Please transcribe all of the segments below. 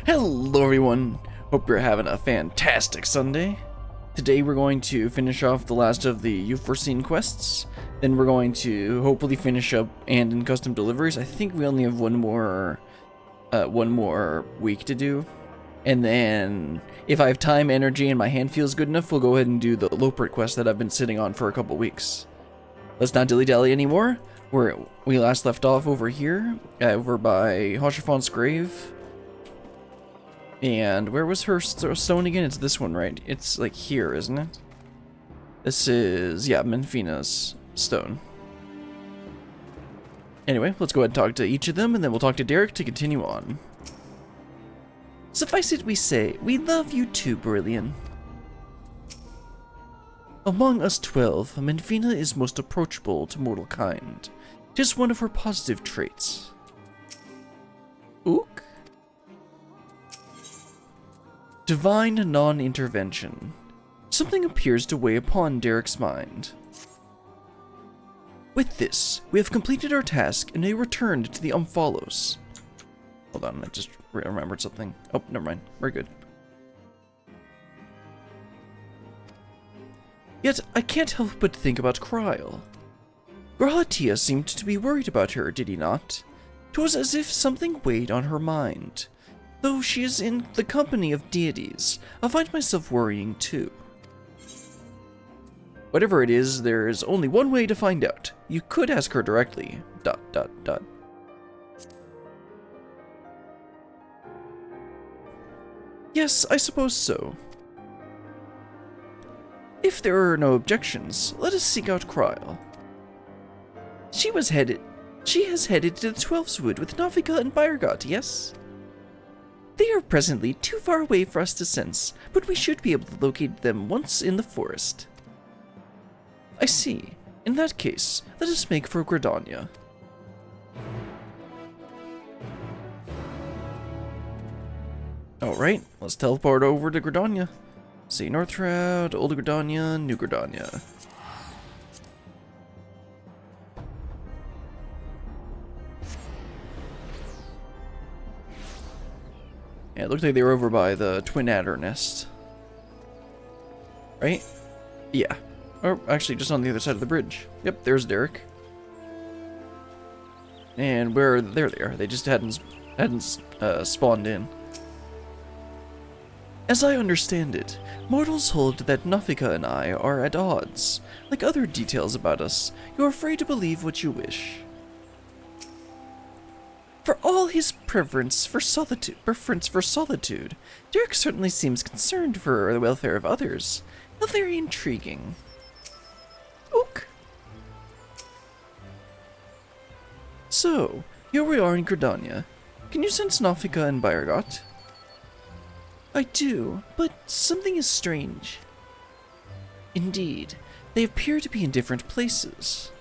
Hello everyone, hope you're having a fantastic Sunday. Today we're going to finish off the last of the Euphrosyne quests, then we're going to hopefully finish up Anden custom deliveries. I think we only have one more week to do. And then, if I have time, energy, and my hand feels good enough, we'll go ahead and do the Lopert quest that I've been sitting on for a couple weeks. Let's not dilly-dally anymore. We last left off over here, over by Hoshifon's grave. And where was her stone again? It's this one, right? It's like here, isn't it? This is, yeah, Menfina's stone. Anyway, let's go ahead and talk to each of them, and then we'll talk to Derek to continue on. Suffice it we say, we love you too, Brilliant. Among us 12, Menfina is most approachable to mortal kind. Just one of her positive traits. Ook? Divine non-intervention. Something appears to weigh upon Derek's mind. With this, we have completed our task and may return to the Omphalos. Hold on, I just remembered something. Oh, never mind. We're good. Yet, I can't help but think about Kryle. Gralatia seemed to be worried about her, did he not? 'Twas as if something weighed on her mind. Though she is in the company of deities, I find myself worrying too. Whatever it is, there is only one way to find out. You could ask her directly. ... Yes, I suppose so. If there are no objections, let us seek out Kryle. She has headed to the Twelveswood with Navika and Byrgot, yes? They are presently too far away for us to sense, but we should be able to locate them once in the forest. I see. In that case, let us make for Gridania. Alright, let's teleport over to Gridania. See North Route, Old Gridania, New Gridania. Yeah, it looked like they were over by the Twin Adder Nest. Right? Yeah. Or actually, just on the other side of the bridge. Yep, there's Derek. And there they are. They just hadn't spawned in. As I understand it, mortals hold that Nafika and I are at odds. Like other details about us, you are free to believe what you wish. For all his preference for solitude, Derek certainly seems concerned for the welfare of others. How very intriguing. Ook. So, here we are in Gridania. Can you sense Nafika and Byrgot? I do, but something is strange. Indeed, they appear to be in different places.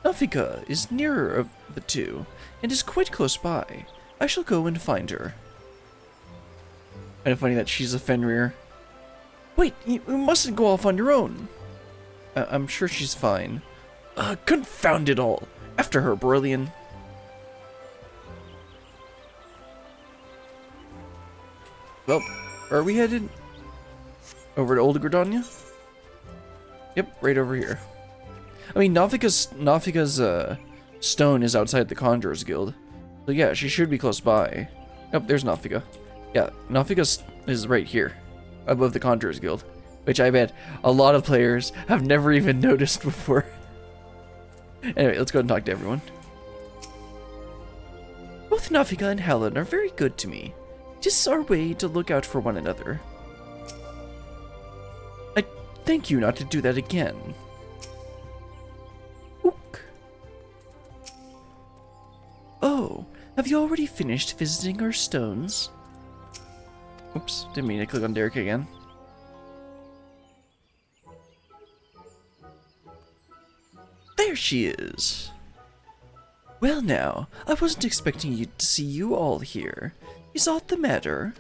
Nafika is nearer of the two, and is quite close by. I shall go and find her. Kind of funny that she's a Fenrir. Wait, you mustn't go off on your own. I'm sure she's fine. Confound it all. After her, Brilliant. Well, are we headed over to Old Gridania? Yep, right over here. I mean, Nafika's stone is outside the Conjurer's Guild. So yeah, she should be close by. Oh, there's Nafika. Yeah, Nafika is right here, above the Conjurer's Guild. Which I bet a lot of players have never even noticed before. Anyway, let's go and talk to everyone. Both Nafika and Helen are very good to me. Just our way to look out for one another. I thank you not to do that again. Ook. Oh, have you already finished visiting our stones? Oops, didn't mean to click on Derek again. There she is. Well now, I wasn't expecting to see you all here. Is aught the matter?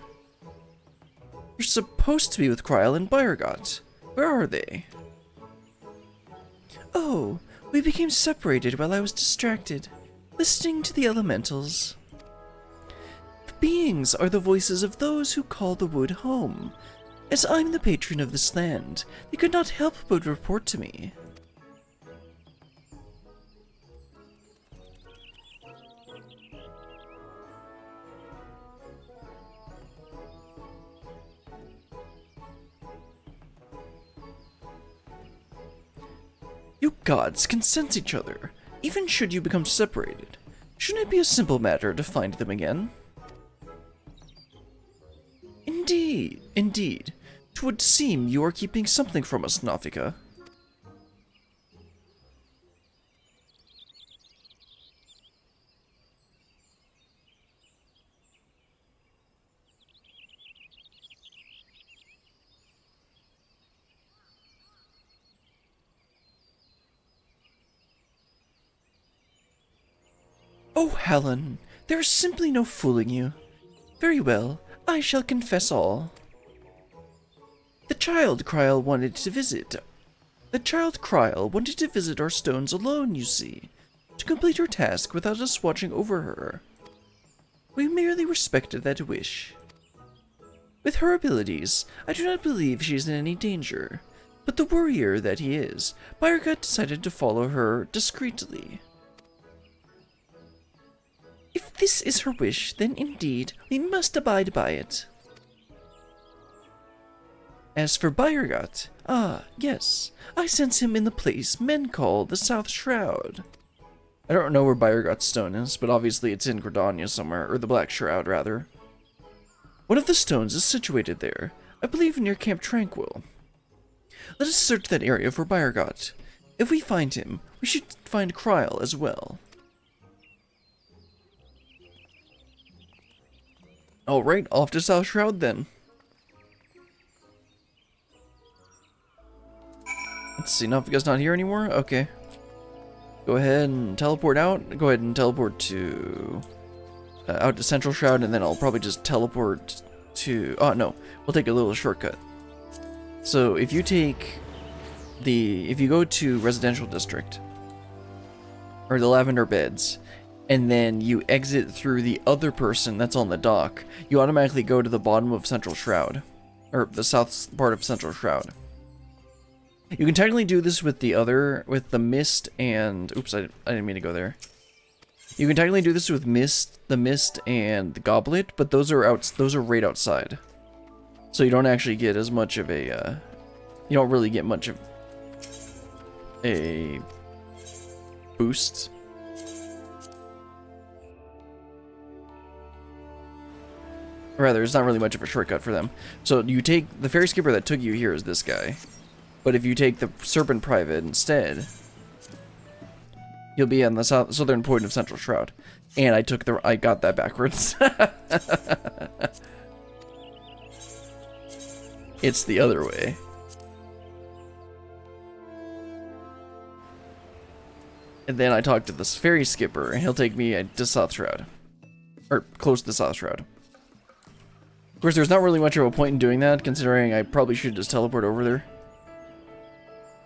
You're supposed to be with Kryle and Byrgot. Where are they? Oh, we became separated while I was distracted, listening to the elementals. beings are the voices of those who call the wood home. As I'm the patron of this land, they could not help but report to me. You gods can sense each other, even should you become separated. Shouldn't it be a simple matter to find them again? Indeed, indeed. 'Twould seem you are keeping something from us, Nafika. Oh, Helen, there is simply no fooling you. Very well, I shall confess all. The child Kryl wanted to visit our stones alone, you see, to complete her task without us watching over her. We merely respected that wish. With her abilities, I do not believe she is in any danger, but the warrior that he is, Bayergat decided to follow her discreetly. If this is her wish, then indeed, we must abide by it. As for Bayergat, yes, I sense him in the place men call the South Shroud. I don't know where Bayergat's stone is, but obviously it's in Gridania somewhere, or the Black Shroud, rather. One of the stones is situated there, I believe near Camp Tranquil. Let us search that area for Bayergat. If we find him, we should find Kryl as well. Alright, off to South Shroud then. Let's see, Nafika's not here anymore? Okay. Go ahead and teleport out. Go ahead and teleport to... out to Central Shroud, and then I'll probably just teleport to... oh, no. We'll take a little shortcut. So, if you take the... if you go to Residential District, or the Lavender Beds, and then you exit through the other person that's on the dock, you automatically go to the bottom of Central Shroud. Or the south part of Central Shroud. You can technically do this with the Mist and... oops, I didn't mean to go there. You can technically do this with the Mist and the Goblet, but those are right outside. So you don't actually get as much of a, you don't really get much of a boost. Rather, it's not really much of a shortcut for them. So you take the ferry skipper that took you here is this guy. But if you take the Serpent Private instead, you'll be on the southern point of Central Shroud. And I got that backwards. It's the other way. And then I talk to this ferry skipper, and he'll take me to South Shroud. Or close to the South Shroud. Of course, there's not really much of a point in doing that, considering I probably should just teleport over there.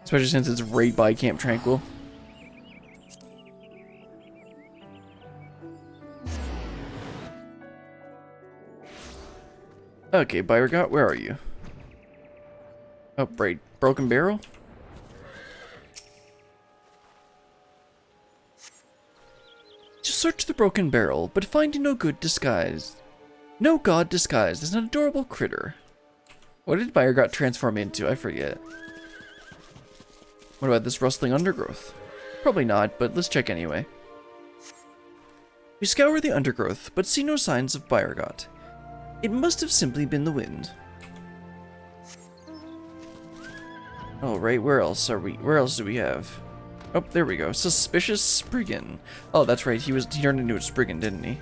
Especially since it's right by Camp Tranquil. Okay, Bayergat, where are you? Oh, right. Broken Barrel? To search the Broken Barrel, but finding no god disguised as an adorable critter. What did Bayergat transform into? I forget. What about this rustling undergrowth? Probably not, but let's check anyway. We scour the undergrowth, but see no signs of Bayergat. It must have simply been the wind. Alright, where else do we have? Oh, there we go. Suspicious Spriggan. Oh, that's right, he turned into a Spriggan, didn't he?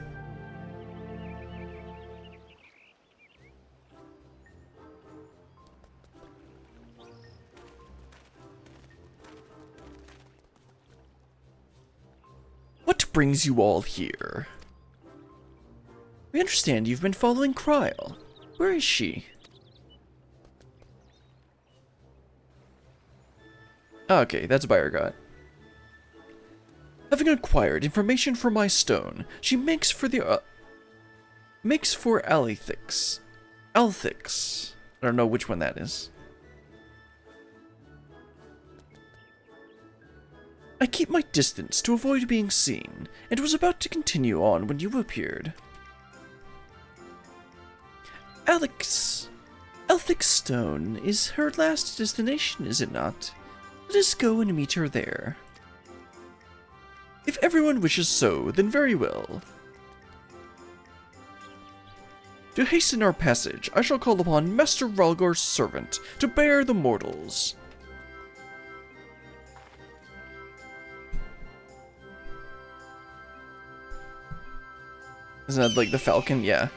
What brings you all here? We understand you've been following Kryl. Where is she? Okay, that's Bayergat. Having acquired information from my stone, she makes for the makes for Alethix. Althix. I don't know which one that is. I keep my distance to avoid being seen, and was about to continue on when you appeared. Althix Stone is her last destination, is it not? Let us go and meet her there. If everyone wishes so, then very well. To hasten our passage, I shall call upon Master Ralgor's servant to bear the mortals. Isn't that like the falcon? Yeah.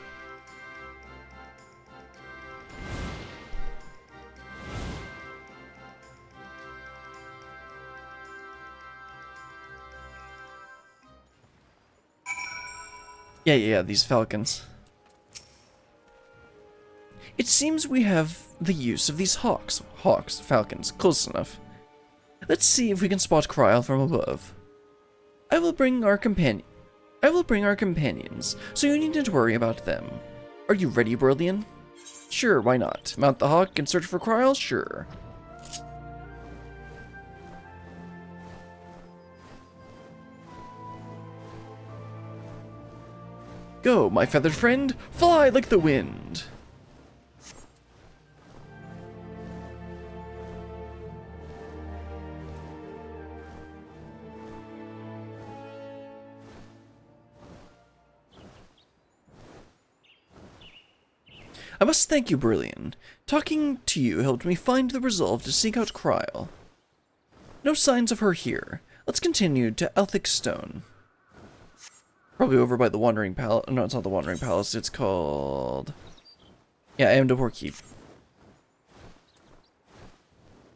Yeah, these falcons. It seems we have the use of these falcons, close enough. Let's see if we can spot Kryl from above. I will bring our companions, so you needn't worry about them. Are you ready, Brillian? Sure, why not? Mount the hawk and search for Kryl? Sure. Go, my feathered friend, fly like the wind! I must thank you, Brillian. Talking to you helped me find the resolve to seek out Kryl. No signs of her here. Let's continue to Althix Stone. Probably over by the Wandering Palace. No, it's not the Wandering Palace. It's called... yeah, Amdapor Keep.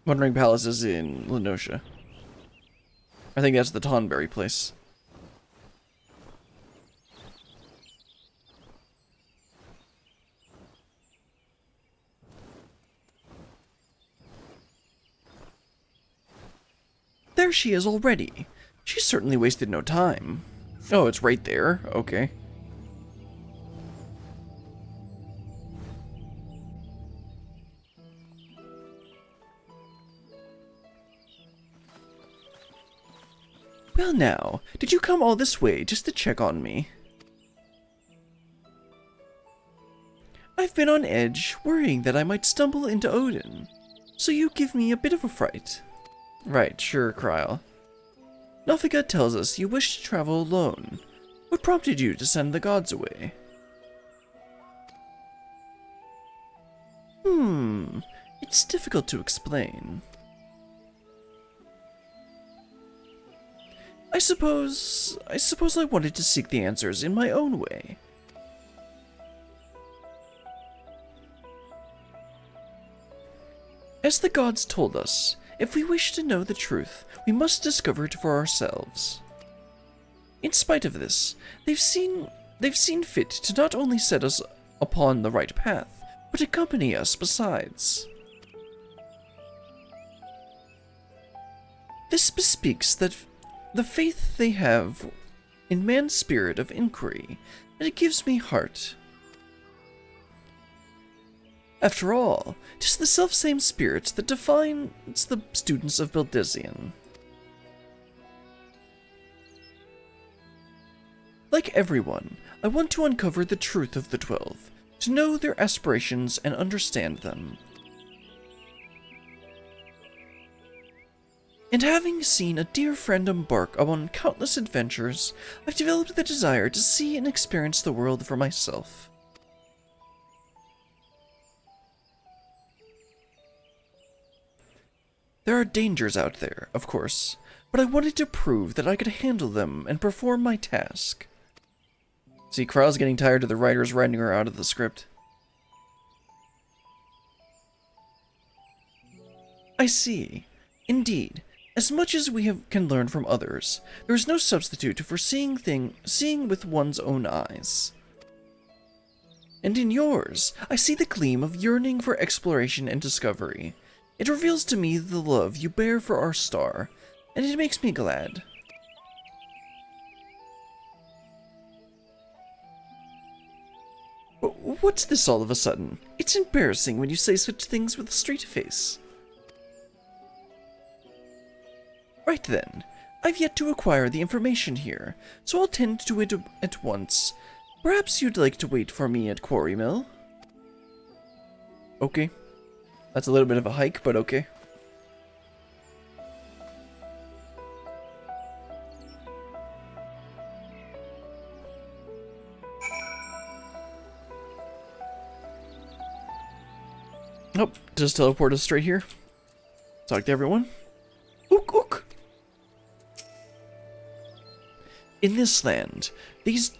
Wandering Palace is in Lenosha. I think that's the Tonberry place. There she is already. She certainly wasted no time. Oh, it's right there. Okay. Well now, did you come all this way just to check on me? I've been on edge, worrying that I might stumble into Odin, so you give me a bit of a fright. Right, sure, Kryl. Nafika tells us you wish to travel alone. What prompted you to send the gods away? It's difficult to explain. I suppose I wanted to seek the answers in my own way. As the gods told us, if we wish to know the truth, we must discover it for ourselves. In spite of this, they've seen fit to not only set us upon the right path, but accompany us besides. This bespeaks that the faith they have in man's spirit of inquiry, and it gives me heart. After all, 'tis the selfsame spirit that defines the students of Beldizian. Like everyone, I want to uncover the truth of the 12, to know their aspirations and understand them. And having seen a dear friend embark upon countless adventures, I've developed the desire to see and experience the world for myself. There are dangers out there, of course, but I wanted to prove that I could handle them and perform my task. See, Kryl's getting tired of the writers writing her out of the script. I see. Indeed, as much as can learn from others, there is no substitute for seeing with one's own eyes. And in yours, I see the gleam of yearning for exploration and discovery. It reveals to me the love you bear for our star, and it makes me glad. What's this all of a sudden? It's embarrassing when you say such things with a straight face. Right then. I've yet to acquire the information here, so I'll tend to it at once. Perhaps you'd like to wait for me at Quarry Mill? Okay. That's a little bit of a hike, but okay. Oh, just teleport us straight here. Talk to everyone. Ook, ook. In this land,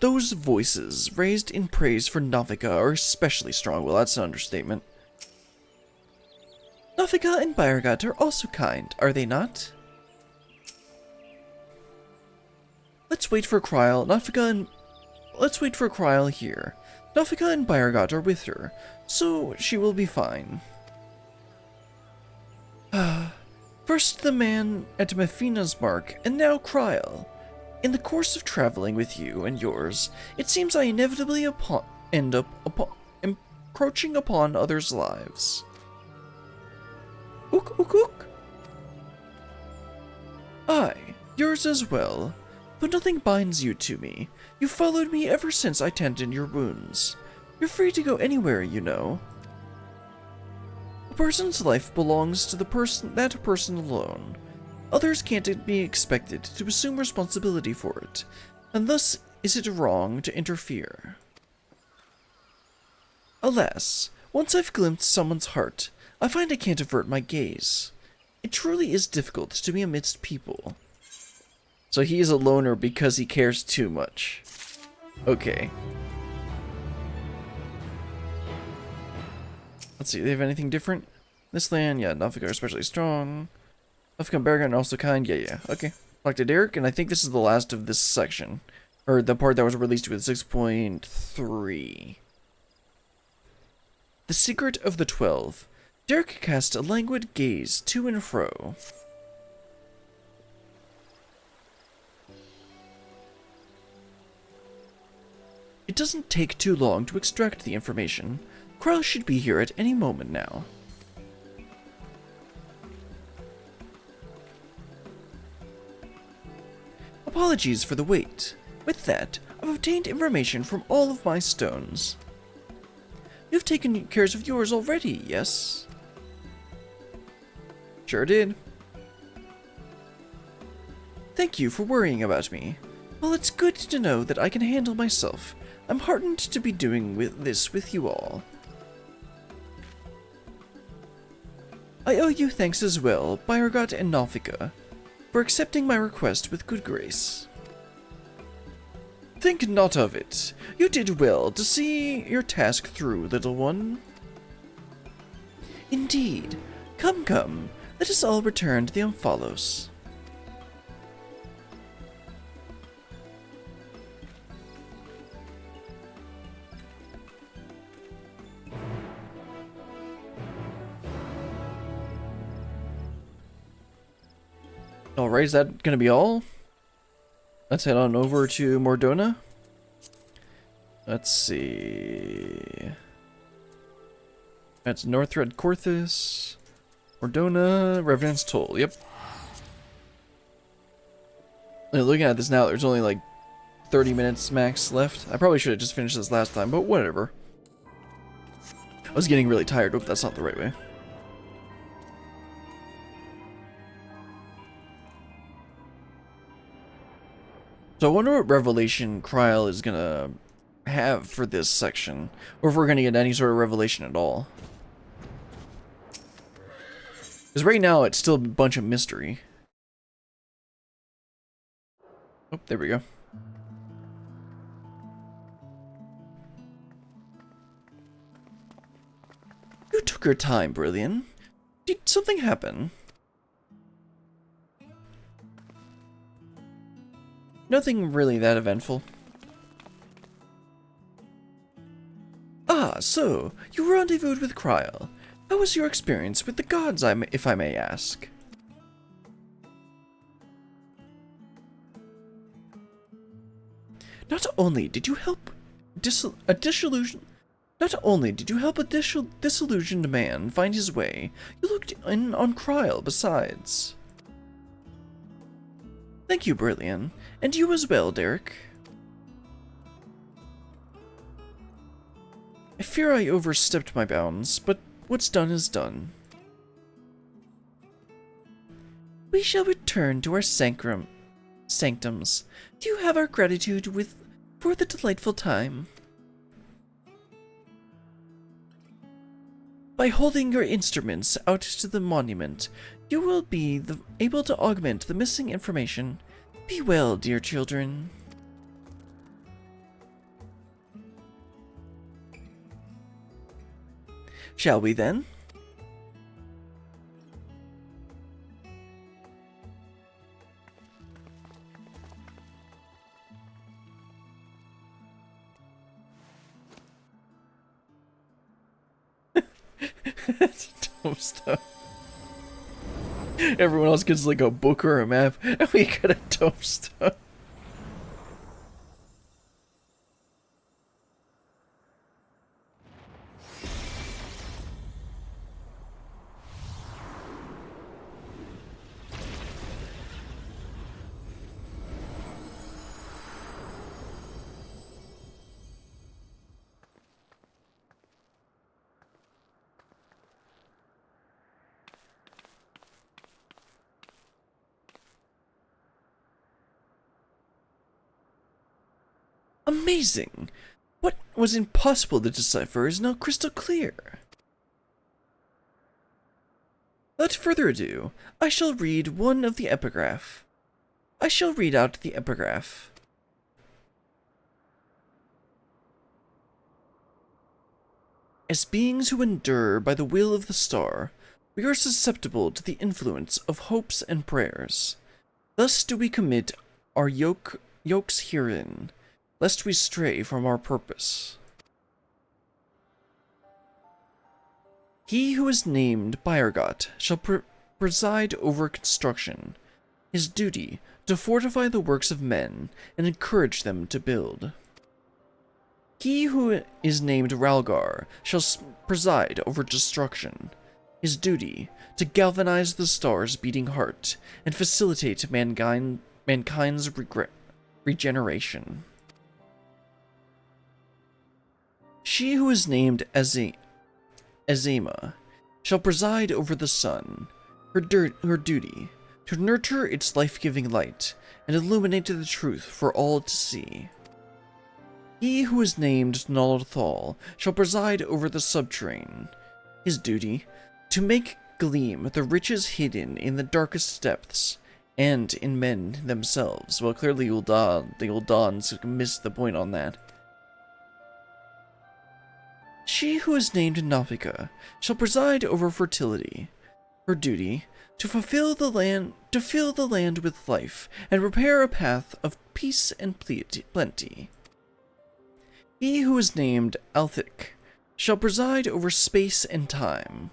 those voices raised in praise for Navika are especially strong. Well, that's an understatement. Navika and Bayergat are also kind, are they not? Let's wait for Kryl. Let's wait for Kryl here. Navika and Bayergat are with her, so she will be fine. First the man at Mefina's mark, and now Kryl. In the course of traveling with you and yours, it seems I inevitably end up encroaching upon others' lives. Ook, ook, ook. Aye, yours as well. But nothing binds you to me. You followed me ever since I tended your wounds. You're free to go anywhere, you know. A person's life belongs to that person alone. Others can't be expected to assume responsibility for it, and thus is it wrong to interfere. Alas, once I've glimpsed someone's heart, I find I can't avert my gaze. It truly is difficult to be amidst people. So he is a loner because he cares too much. Okay. Let's see, do they have anything different? This land, yeah, Navika are especially strong. Navika and Bergen are also kind, yeah. Okay. Talk to Derek, and I think this is the last of this section. Or the part that was released with 6.3. The Secret of the 12. Derek cast a languid gaze to and fro. It doesn't take too long to extract the information. Kryl should be here at any moment now. Apologies for the wait. With that, I've obtained information from all of my stones. You've taken care of yours already, yes? Sure did. Thank you for worrying about me. Well, it's good to know that I can handle myself. I'm heartened to be doing this with you all. I owe you thanks as well, Bayergat and Navika, for accepting my request with good grace. Think not of it. You did well to see your task through, little one. Indeed. Come, come. Let us all return to the Omphalos. Alright, is that gonna be all? Let's head on over to Mordona. Let's see. That's Northred Corthus. Mordona, Revenant's Toll, yep. Looking at this now, there's only like 30 minutes max left. I probably should have just finished this last time, but whatever. I was getting really tired. Oh, that's not the right way. So I wonder what revelation Kryl is gonna have for this section, or if we're gonna get any sort of revelation at all. Because right now it's still a bunch of mystery. Oh, there we go. You took your time, Brilliant. Did something happen? Nothing really that eventful. Ah, so, you rendezvoused with Kryl. How was your experience with the gods, if I may ask? Not only did you help a dissolution Not only did you help a disillusioned man find his way, you looked in on Kryl besides. Thank you, Brillian. And you as well, Derek. I fear I overstepped my bounds, but what's done is done. We shall return to our sanctums. You have our gratitude for the delightful time. By holding your instruments out to the monument, you will be able to augment the missing information. Be well, dear children. Shall we then? That's dumb stuff. Everyone else gets like a book or a map, and we get a dumb stuff. Amazing! What was impossible to decipher is now crystal clear. Without further ado, I shall read out the epigraph. As beings who endure by the will of the star, we are susceptible to the influence of hopes and prayers. Thus do we commit our yokes herein, lest we stray from our purpose. He who is named Byrgot shall preside over construction, his duty to fortify the works of men and encourage them to build. He who is named Ralgar shall preside over destruction, his duty to galvanize the star's beating heart and facilitate mankind's regeneration. She who is named Azema shall preside over the sun, her duty to nurture its life-giving light and illuminate the truth for all to see. He who is named Nalthal shall preside over the subterrane, his duty to make gleam the riches hidden in the darkest depths and in men themselves. Well, clearly the Uldans missed the point on that. She who is named Nafika shall preside over fertility, her duty to fill the land with life and prepare a path of peace and plenty. He who is named Althic shall preside over space and time,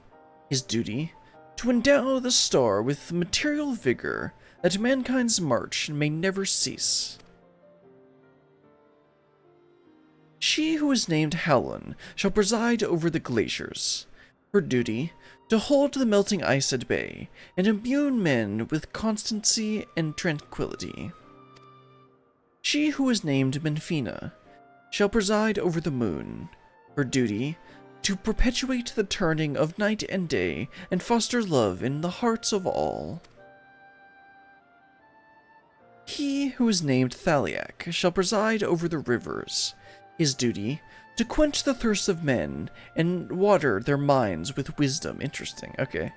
his duty to endow the star with material vigor that mankind's march may never cease. She who is named Howlin shall preside over the glaciers, her duty to hold the melting ice at bay and imbue men with constancy and tranquility. She who is named Menfina shall preside over the moon, her duty to perpetuate the turning of night and day and foster love in the hearts of all. He who is named Thaliak shall preside over the rivers, his duty to quench the thirst of men and water their minds with wisdom. Interesting, okay.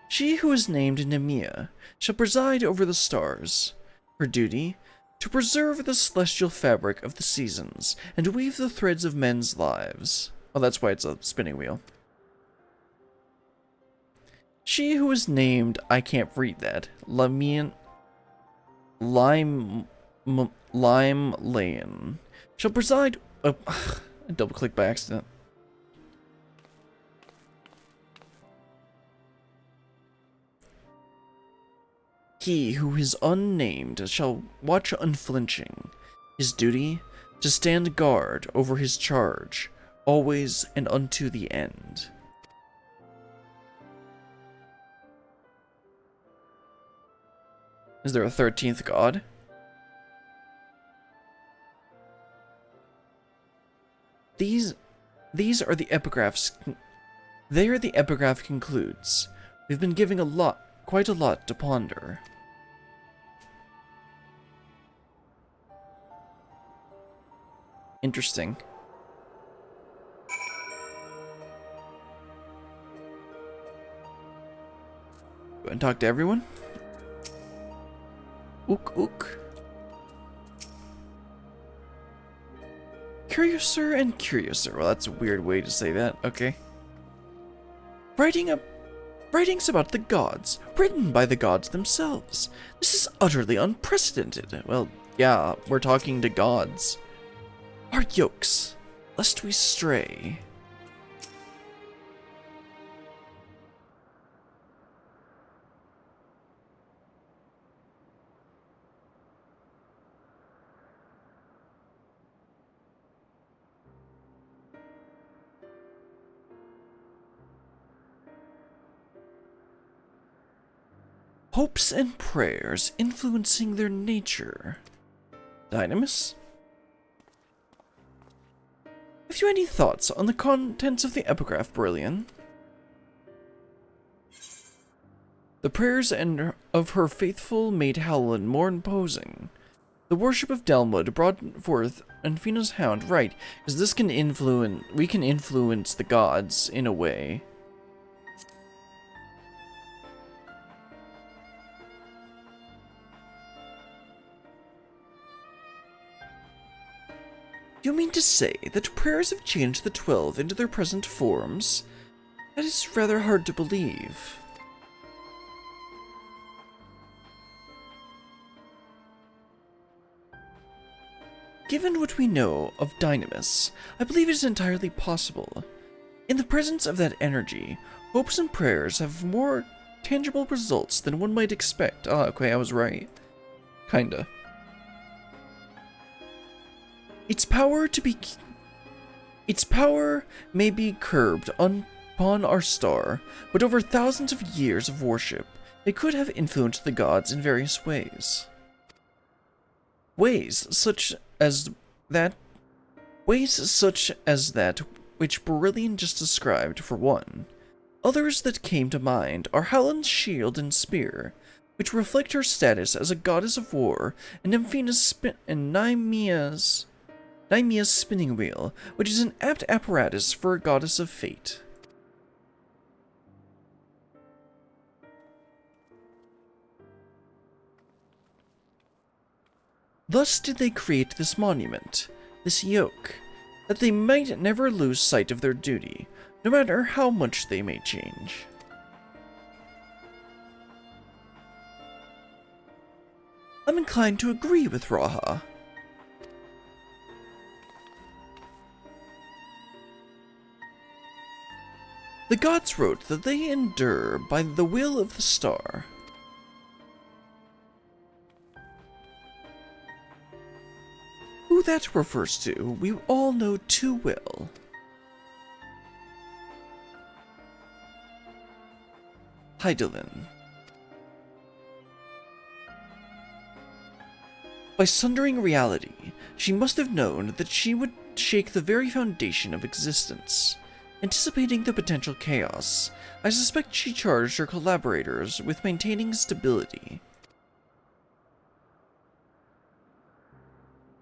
She who is named Nemea shall preside over the stars, her duty to preserve the celestial fabric of the seasons and weave the threads of men's lives. Oh, that's why it's a spinning wheel. She who is named, I can't read that, Lime Layan shall preside. Oh, I double clicked by accident. He who is unnamed shall watch unflinching, his duty to stand guard over his charge, always, and unto the end. Is there a 13th god? These are the epigraphs. There the epigraph concludes. We've been giving quite a lot to ponder. Interesting. Go and talk to everyone. Ook ook. Curiouser and curiouser. Well, that's a weird way to say that. Okay. Writings about the gods, written by the gods themselves. This is utterly unprecedented. Well, yeah, we're talking to gods. Our yokes, lest we stray. Hopes and prayers influencing their nature. Dynamis? Have you any thoughts on the contents of the epigraph, Brillian? The prayers of her faithful made Howland more imposing. The worship of Delmwood brought forth Anfina's hound, right, because this can we can influence the gods in a way. You mean to say that prayers have changed the 12 into their present forms? That is rather hard to believe. Given what we know of Dynamis, I believe it is entirely possible. In the presence of that energy, hopes and prayers have more tangible results than one might expect. Ah, okay, I was right. Kinda. Its power may be curbed upon our star, but over thousands of years of worship, it could have influenced the gods in various ways. Ways such as that which Brillian just described, for one. Others that came to mind are Howland's shield and spear, which reflect her status as a goddess of war, and Nymea's spinning wheel, which is an apt apparatus for a goddess of fate. Thus did they create this monument, this yoke, that they might never lose sight of their duty, no matter how much they may change. I'm inclined to agree with Raha. The gods wrote that they endure by the will of the star. Who that refers to, we all know too well. Hydaelyn. By sundering reality, she must have known that she would shake the very foundation of existence. Anticipating the potential chaos, I suspect she charged her collaborators with maintaining stability.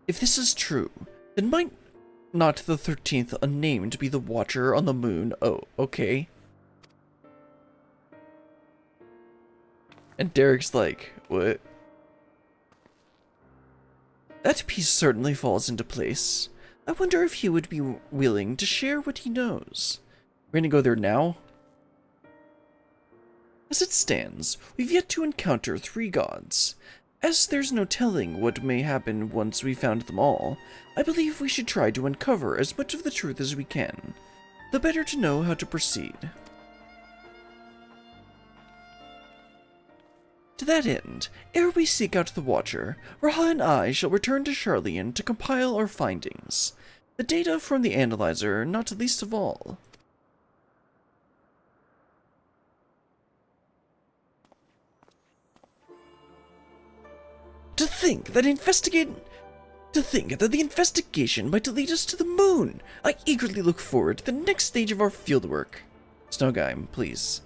If this is true, then might not the 13th unnamed be the Watcher on the moon? Oh, okay. And Derek's like, what? That piece certainly falls into place. I wonder if he would be willing to share what he knows. We're gonna go there now? As it stands, we've yet to encounter 3 gods. As there's no telling what may happen once we found them all, I believe we should try to uncover as much of the truth as we can, the better to know how to proceed. To that end, ere we seek out the Watcher, Raha and I shall return to Charlian to compile our findings. The data from the analyzer, not least of all. To think that the investigation might lead us to the moon! I eagerly look forward to the next stage of our fieldwork. Snowgime, please.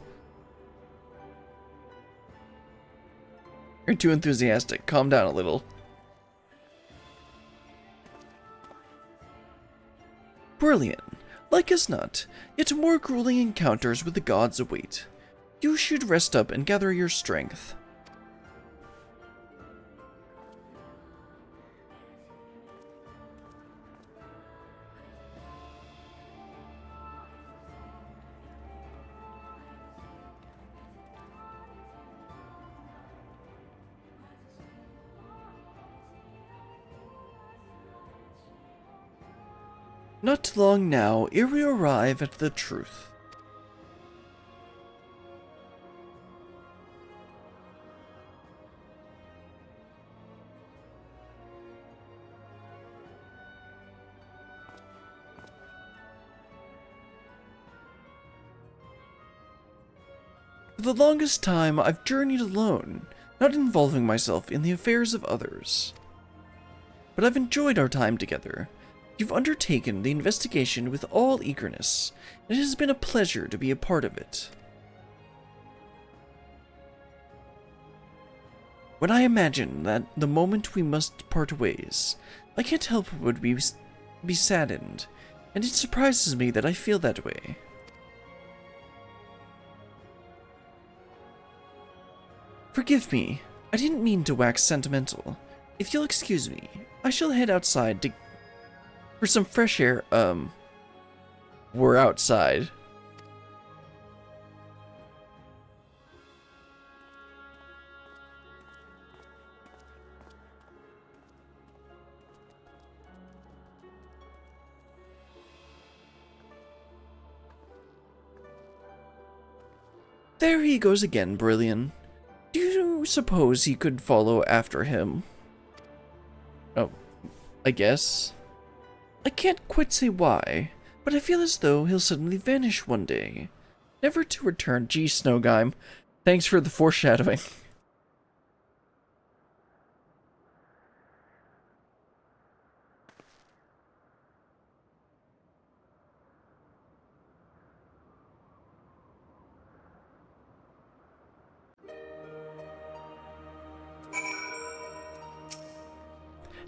You're too enthusiastic. Calm down a little. Brilliant. Like as not, yet more grueling encounters with the gods await. You should rest up and gather your strength. Not long now, ere we arrive at the truth. For the longest time, I've journeyed alone, not involving myself in the affairs of others. But I've enjoyed our time together. You've undertaken the investigation with all eagerness, and it has been a pleasure to be a part of it. When I imagine that the moment we must part ways, I can't help but be saddened, and it surprises me that I feel that way. Forgive me, I didn't mean to wax sentimental. If you'll excuse me, I shall head outside for some fresh air. We're outside. There he goes again, Brilliant. Do you suppose he could follow after him? Oh, I guess. I can't quite say why, but I feel as though he'll suddenly vanish one day, never to return. Gee, Snowgime, thanks for the foreshadowing.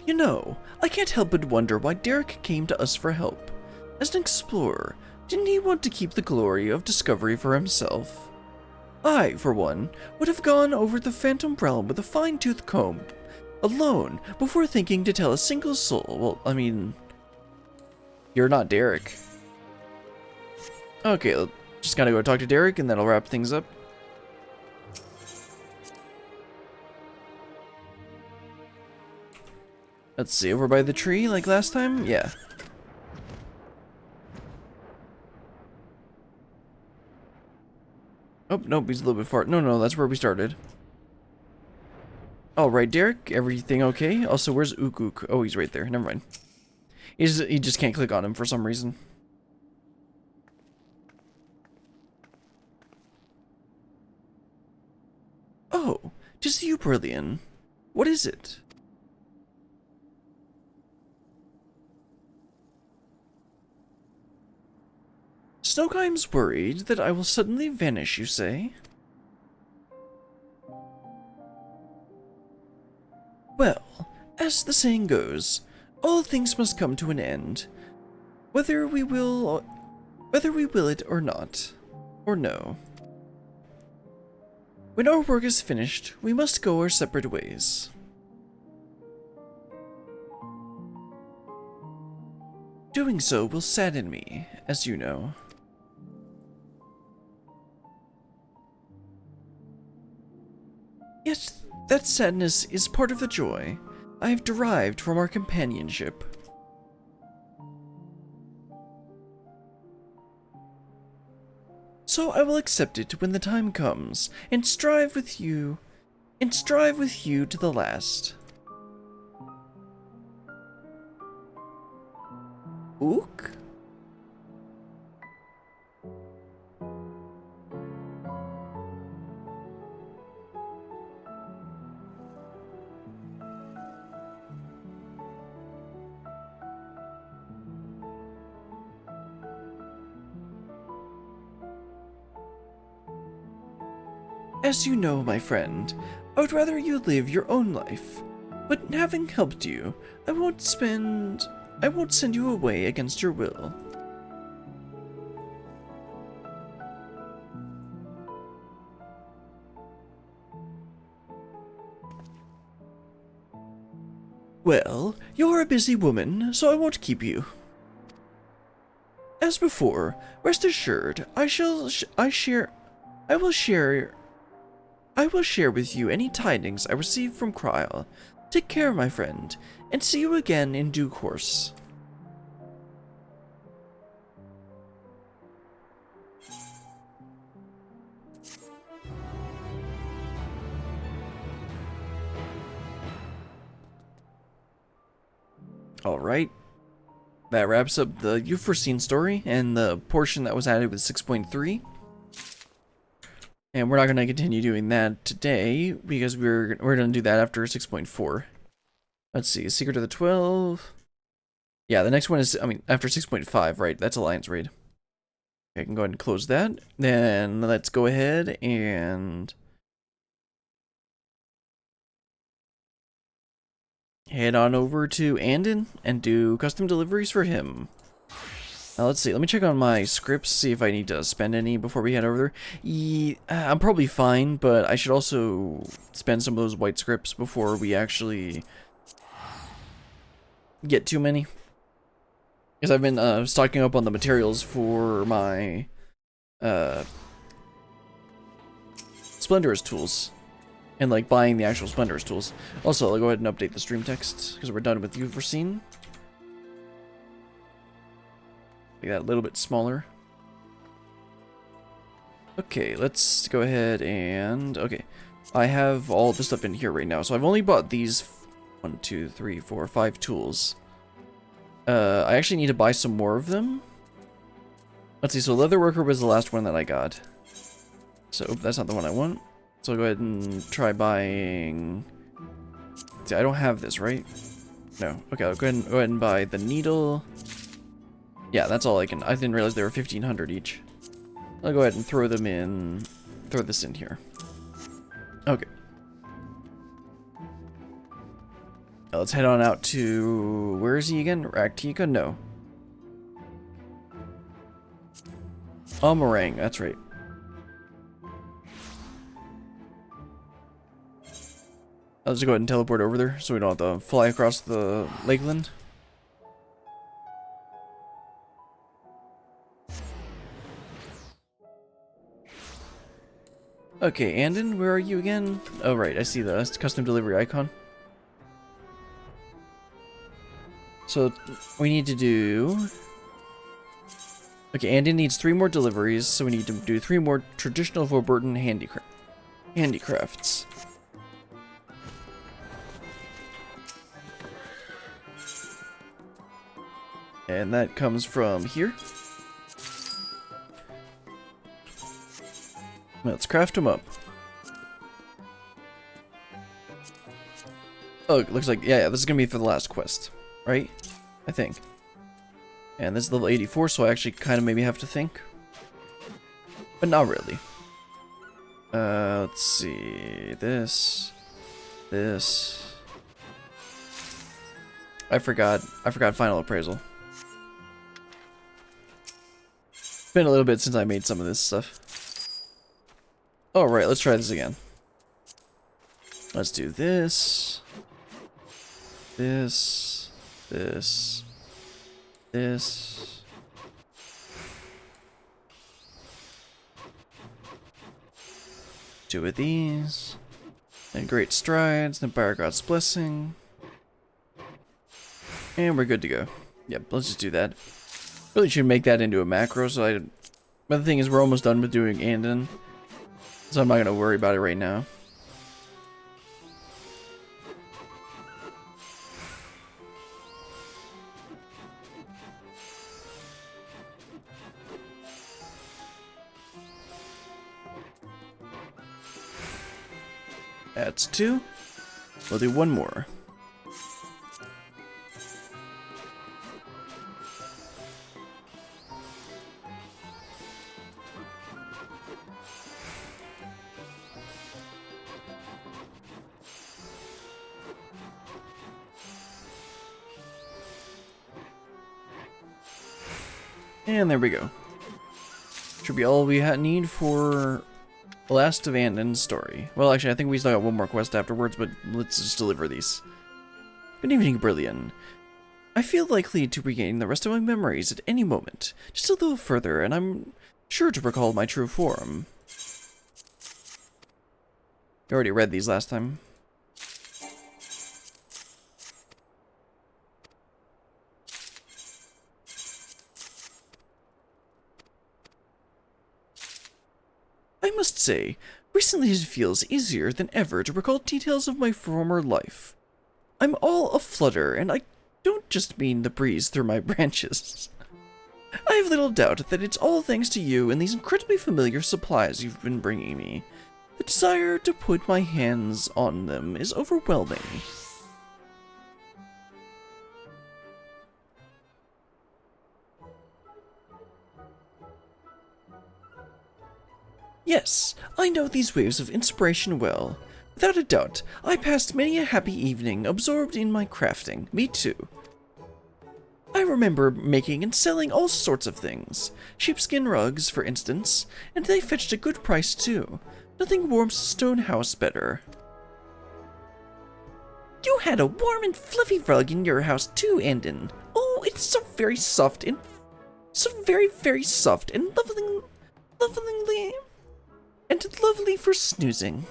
You know, I can't help but wonder why Derek came to us for help. As an explorer, didn't he want to keep the glory of discovery for himself? I, for one, would have gone over the Phantom Realm with a fine-tooth comb, alone, before thinking to tell a single soul. Well, I mean, you're not Derek. Okay, just gotta go talk to Derek and that'll wrap things up. Let's see, over by the tree like last time? Yeah. Oh, nope, he's a little bit far. No, that's where we started. Alright, Derek, everything okay? Also, where's Ook Ook? Oh, he's right there. Never mind. He just can't click on him for some reason. Oh, just you, Brilliant. What is it? Snowgime's worried that I will suddenly vanish, you say? Well, as the saying goes, all things must come to an end, whether we will it or not, or no. When our work is finished, we must go our separate ways. Doing so will sadden me, as you know. Yet, that sadness is part of the joy I have derived from our companionship. So I will accept it when the time comes, and strive with you to the last. Ook? As you know, my friend, I would rather you live your own life. But having helped you, I won't send you away against your will. Well, you're a busy woman, so I won't keep you. As before, rest assured, I will share with you any tidings I receive from Kryl. Take care, my friend, and see you again in due course. Alright. That wraps up the Euphrosyne story and the portion that was added with 6.3. And we're not going to continue doing that today because we're going to do that after 6.4. Let's see, Secret of the 12. Yeah, the next one is, after 6.5, right? That's Alliance Raid. Okay, I can go ahead and close that. Then let's go ahead and head on over to Anden and do custom deliveries for him. Now let's see, let me check on my scripts, see if I need to spend any before we head over there. I'm probably fine, but I should also spend some of those white scripts before we actually get too many. Because I've been stocking up on the materials for my Splendorous tools. And like buying the actual Splendorous tools. Also, I'll go ahead and update the stream text because we're done with Euphrosyne. Make that a little bit smaller. Okay, let's go ahead and... Okay, I have all this stuff in here right now. So I've only bought these 1, 2, 3, 4, 5 tools. I actually need to buy some more of them. Let's see, so Leatherworker was the last one that I got. So that's not the one I want. So I'll go ahead and try buying... See, I don't have this, right? No. Okay, I'll go ahead and buy the needle. Yeah, that's all I can... I didn't realize they were 1,500 each. I'll go ahead and throw them in... Throw this in here. Okay. Now let's head on out to... Where is he again? Raktika? No. Meringue, that's right. I'll just go ahead and teleport over there so we don't have to fly across the lakeland. Okay, Anden, where are you again? Oh, right, I see the custom delivery icon. So, we need to do... Okay, Anden needs 3 more deliveries, so we need to do 3 more traditional Vorburton handicrafts. And that comes from here. Let's craft them up. Oh, it looks like, yeah, this is going to be for the last quest, right? I think. And this is level 84, so I actually kind of maybe have to think. But not really. Let's see. This. I forgot final appraisal. It's been a little bit since I made some of this stuff. Alright, let's try this again. Let's do this. This. Two of these. And Great Strides, then Byregod's Blessing. And we're good to go. Yep, let's just do that. Really should make that into a macro, so but the thing is, we're almost done with doing Anden. So I'm not going to worry about it right now. That's 2. We'll do 1 more. And there we go. Should be all we need for the last of Anden's story. Well, actually, I think we still got 1 more quest afterwards, but let's just deliver these. Good evening, Brillian. I feel likely to regain the rest of my memories at any moment, just a little further, and I'm sure to recall my true form. You already read these last time. I must say, recently it feels easier than ever to recall details of my former life. I'm all aflutter, and I don't just mean the breeze through my branches. I have little doubt that it's all thanks to you and these incredibly familiar supplies you've been bringing me. The desire to put my hands on them is overwhelming. Yes, I know these waves of inspiration well. Without a doubt, I passed many a happy evening absorbed in my crafting. Me too. I remember making and selling all sorts of things. Sheepskin rugs, for instance, and they fetched a good price too. Nothing warms a stone house better. You had a warm and fluffy rug in your house too, Anden. Oh, it's so very soft and very soft and lovely for snoozing.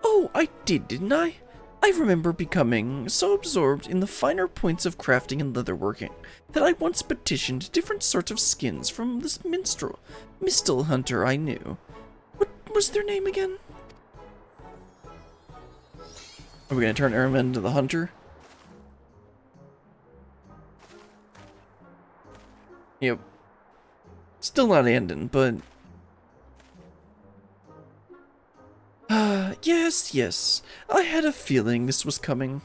Oh, I did, didn't I? I remember becoming so absorbed in the finer points of crafting and leatherworking that I once petitioned different sorts of skins from this mistle hunter I knew. What was their name again? Are we gonna turn Erma into the hunter? Yep. Still not Anden, but... yes. I had a feeling this was coming.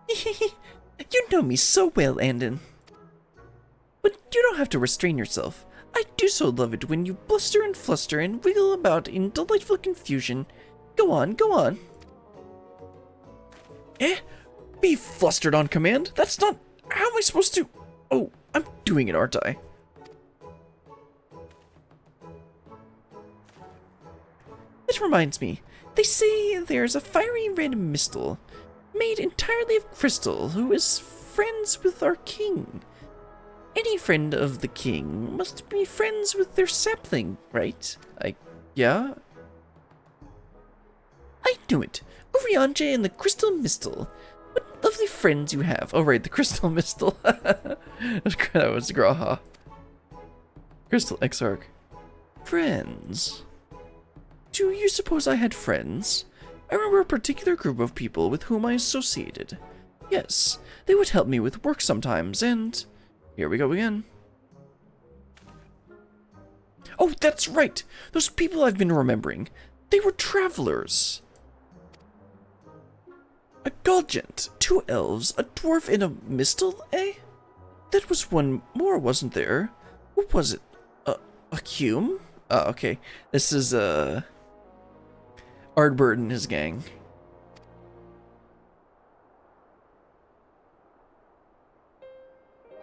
You know me so well, Anden. But you don't have to restrain yourself. I do so love it when you bluster and fluster and wiggle about in delightful confusion. Go on. Be flustered on command? That's not... How am I supposed to... Oh, I'm doing it, aren't I? That reminds me, they say there's a fiery red mistle, made entirely of crystal, who is friends with our king. Any friend of the king must be friends with their sapling, right? Yeah? I knew it. Urianger and the crystal mistle. What lovely friends you have. Oh, right, the crystal mistle. That was Graha. Crystal Exarch. Friends. Do you suppose I had friends? I remember a particular group of people with whom I associated. Yes, they would help me with work sometimes, and... Here we go again. Oh, that's right! Those people I've been remembering. They were travelers. A Galgant, 2 elves, a dwarf, and a mistle, eh? That was one more, wasn't there? What was it? A Hume? Oh, okay. This is, Ardbert and his gang.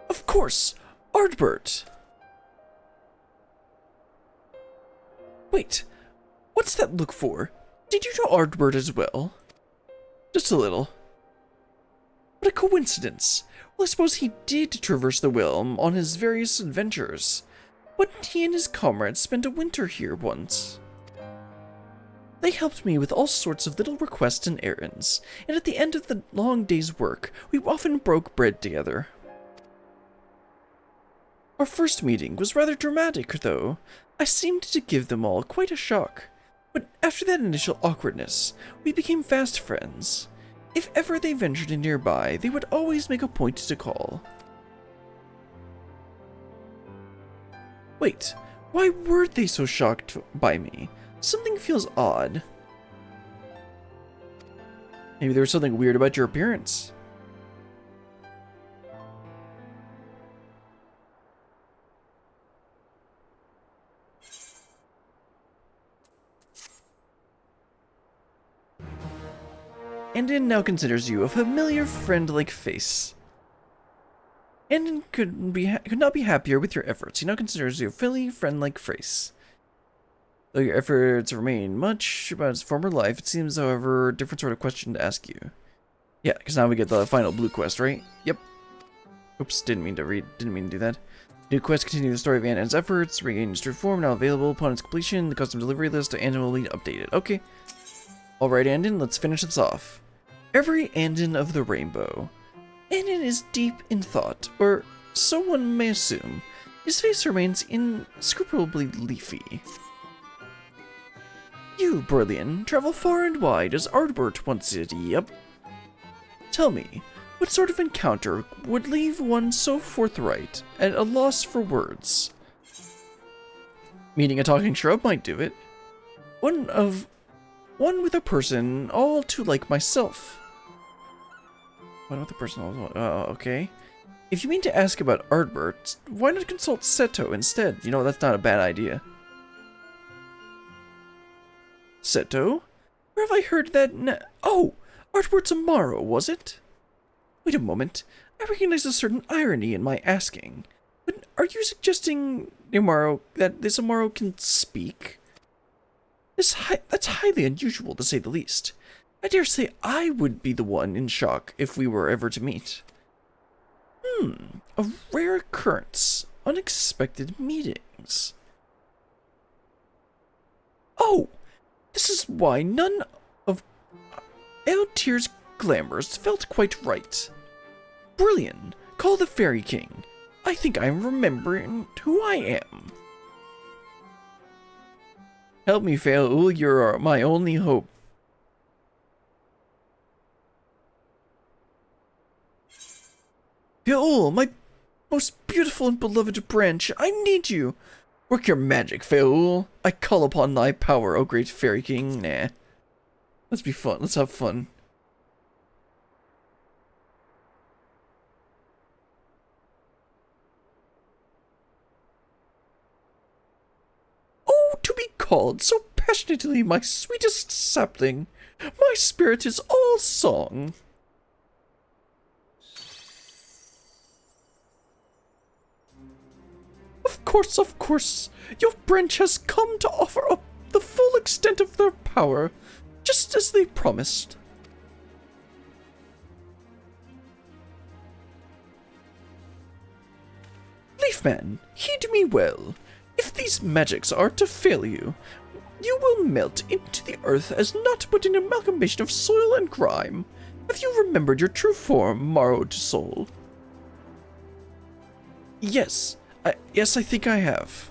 Of course! Ardbert! Wait, what's that look for? Did you know Ardbert as well? Just a little. What a coincidence. Well, I suppose he did traverse the realm on his various adventures. But he and his comrades spent a winter here once. They helped me with all sorts of little requests and errands, and at the end of the long day's work, we often broke bread together. Our first meeting was rather dramatic, though. I seemed to give them all quite a shock. But after that initial awkwardness, we became fast friends. If ever they ventured in nearby, they would always make a point to call. Wait, why were they so shocked by me? Something feels odd. Maybe there was something weird about your appearance. Anden now considers you a familiar friend-like face. Anden could not be happier with your efforts. He now considers you a familiar friend-like face. Though your efforts remain much about his former life, it seems, however, a different sort of question to ask you. Yeah, because now we get the final blue quest, right? Yep. Oops, didn't mean to do that. New quest continue the story of Anden's efforts, regain his true form, now available upon its completion. The custom delivery list to Anden will be updated. Okay. Alright, Anden, let's finish this off. Every Anden of the rainbow. Anden is deep in thought, or so one may assume. His face remains inscrutably leafy. You, Brilliant, travel far and wide as Ardbert once did, yep. Tell me, what sort of encounter would leave one so forthright at a loss for words? Meeting a talking shrub might do it. One with a person all too like myself. One with a person okay. If you mean to ask about Ardbert, why not consult Seto instead? You know, that's not a bad idea. Seto? Where have I heard that oh! Ardbert's Amaro, was it? Wait a moment. I recognize a certain irony in my asking. But are you suggesting that this Amaro can speak? That's highly unusual, to say the least. I dare say I would be the one in shock if we were ever to meet. A rare occurrence. Unexpected meetings. Oh! This is why none of Eotyr's glamours felt quite right. Brilliant! Call the Fairy King. I think I am remembering who I am. Help me, Fail, you're my only hope. Fail, my most beautiful and beloved branch, I need you. Work your magic, Fail. I call upon thy power, O great Fairy King. Nah. Let's be fun. Let's have fun. Oh, to be called so passionately my sweetest sapling. My spirit is all song. Of course, your branch has come to offer up the full extent of their power, just as they promised. Leafman, heed me well. If these magics are to fail you, you will melt into the earth as naught but an amalgamation of soil and grime. Have you remembered your true form, marrowed soul? Yes, I think I have.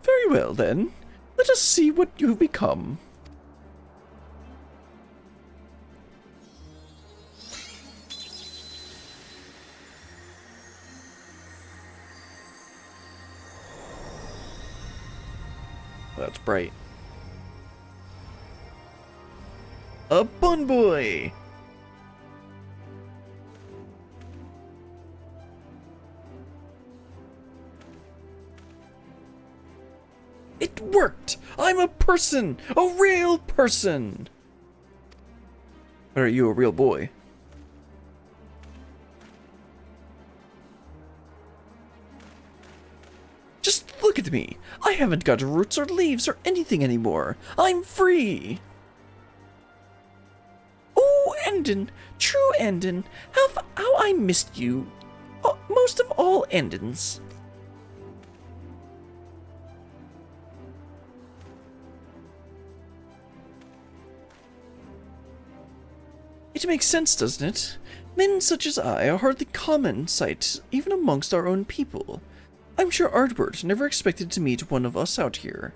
Very well, then. Let us see what you become. That's bright. A bun boy! It worked! I'm a person! A real person! But are you a real boy? Just look at me! I haven't got roots or leaves or anything anymore! I'm free! Oh, Anden! True Anden! How I missed you! Most of all Andens. It makes sense, doesn't it? Men such as I are hardly common sight, even amongst our own people. I'm sure Ardbert never expected to meet one of us out here.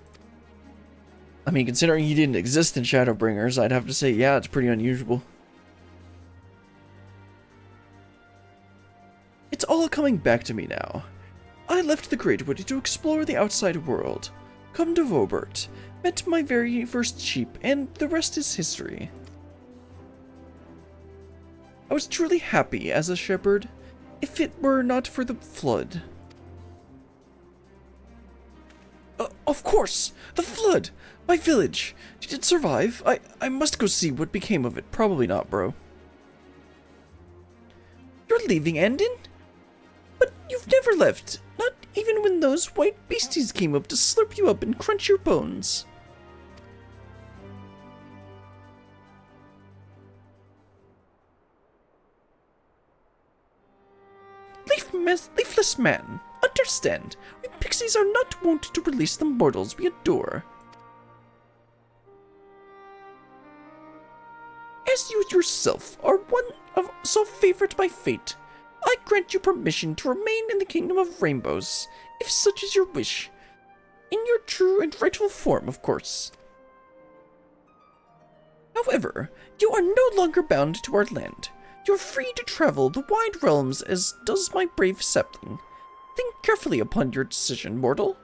I mean, considering he didn't exist in Shadowbringers, I'd have to say, yeah, it's pretty unusual. It's all coming back to me now. I left the Great Wood to explore the outside world. come to Vobert, met my very first sheep, and the rest is history. I was truly happy as a shepherd, if it were not for the flood. Of course! The flood! My village! Did it survive? I must go see what became of it. Probably not, bro. You're leaving Anden? But you've never left. Not even when those white beasties came up to slurp you up and crunch your bones. Leafless man, understand, we pixies are not wont to release the mortals we adore. As you yourself are one of so favored by fate, I grant you permission to remain in the Kingdom of Rainbows, if such is your wish. In your true and rightful form, of course. However, you are no longer bound to our land. You're free to travel the wide realms as does my brave sapling. Think carefully upon your decision, mortal,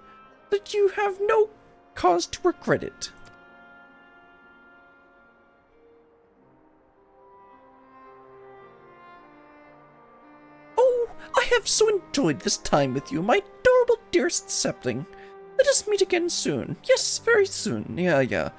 that you have no cause to regret it. Oh, I have so enjoyed this time with you, my adorable dearest sapling. Let us meet again soon. Yes, very soon. Yeah.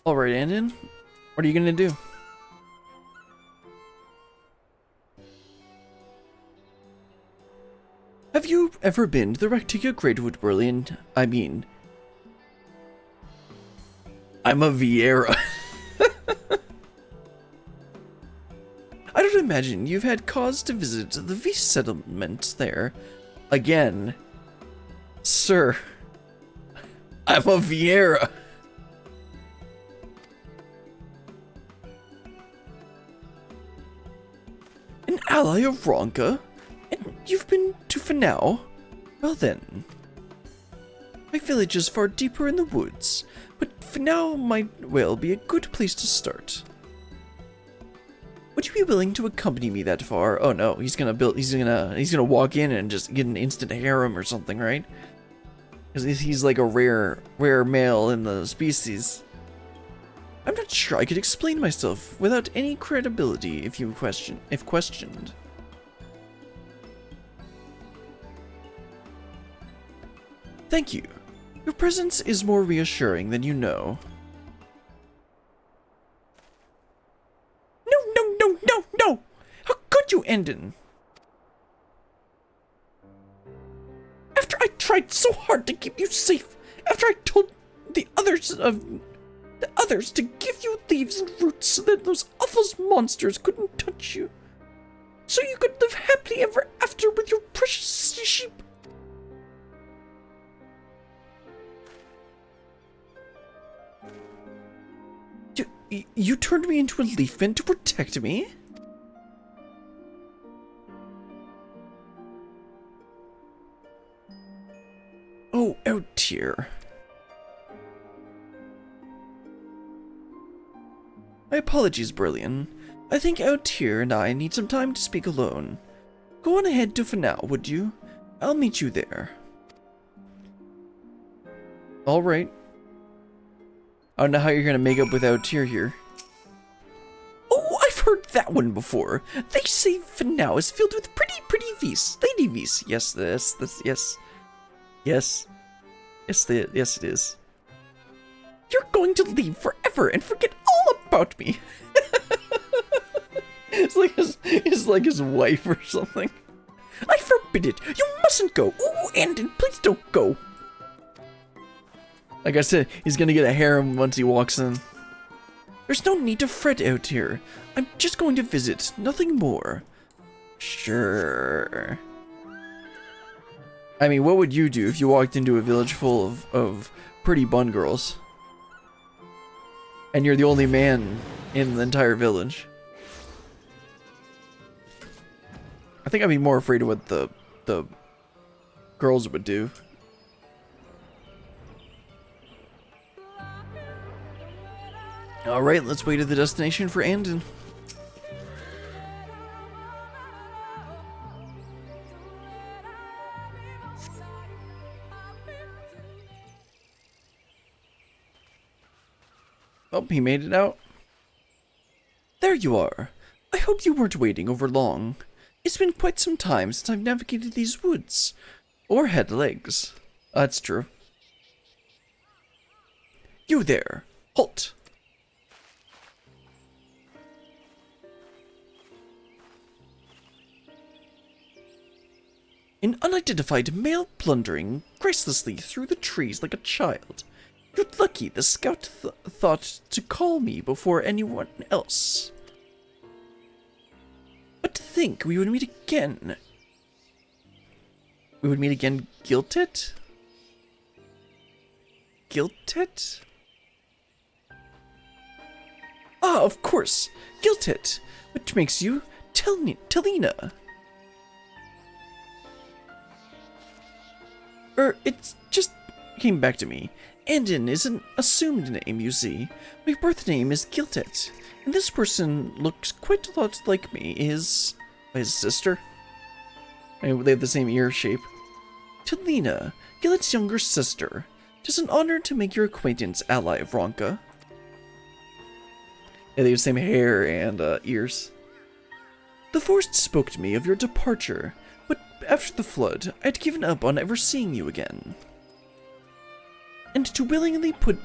Alright, Anden, what are you gonna do? Have you ever been to the Rectiga Greatwood Berlin? I mean, I'm a Vieira. I don't imagine you've had cause to visit the V settlement there. Again, sir, I'm a Vieira. An ally of Ronka? And you've been to Fanau? Well then. My village is far deeper in the woods, but Fanau might well be a good place to start. Would you be willing to accompany me that far? Oh no, he's gonna walk in and just get an instant harem or something, right? Because he's like a rare male in the species. I'm not sure I could explain myself without any credibility if questioned. Thank you. Your presence is more reassuring than you know. No! How could you, Anden? After I tried so hard to keep you safe, after I told the others to give you leaves and roots so that those awful monsters couldn't touch you, so you could live happily ever after with your precious sheep. You turned me into a leaf vent to protect me? Oh, out here. My apologies, Brillian. I think out here and I need some time to speak alone. Go on ahead to Fanau, would you? I'll meet you there. Alright. I don't know how you're gonna make up with Outir here. Oh, I've heard that one before. They say Fanau is filled with pretty V's. Lady V's. Yes, yes, it is. You're going to leave forever and forget all about me. It's like his wife or something. I forbid it. You mustn't go. Ooh, Anden, please don't go. Like I said, he's gonna get a harem once he walks in. There's no need to fret out here. I'm just going to visit, nothing more. Sure. I mean, what would you do if you walked into a village full of pretty bun girls? And you're the only man in the entire village. I think I'd be more afraid of what the girls would do. Alright, let's wait at the destination for Anden. Oh, he made it out. There you are. I hope you weren't waiting over long. It's been quite some time since I've navigated these woods. Or had legs. That's true. You there. Halt. An unidentified male blundering gracelessly through the trees like a child. You're lucky the scout thought to call me before anyone else. But to think we would meet again. We would meet again guilted? Guilted? Ah, of course, guilted, which makes you Telina. It just came back to me. Anden is an assumed name, you see. My birth name is Giltet, and this person looks quite a lot like me. His sister? I mean, they have the same ear shape. Telina, Gillet's younger sister. Tis an honor to make your acquaintance, ally of Ronka. Yeah, they have the same hair and ears. The forest spoke to me of your departure, but after the flood, I'd given up on ever seeing you again. And to willingly part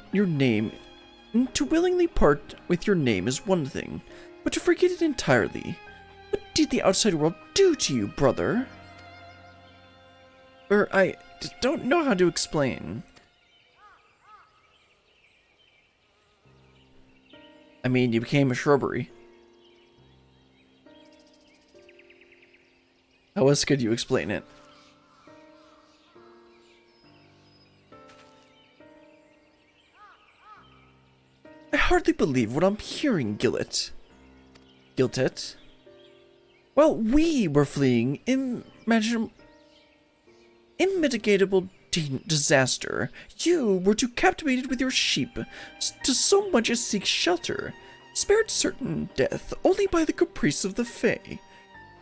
with your name is one thing, but to forget it entirely. What did the outside world do to you, brother? I don't know how to explain. I mean, you became a shrubbery. How else could you explain it? I hardly believe what I'm hearing, Gillet. Giltet? Well, we were fleeing unmitigatable disaster. You were too captivated with your sheep to so much as seek shelter, spared certain death only by the caprice of the Fae.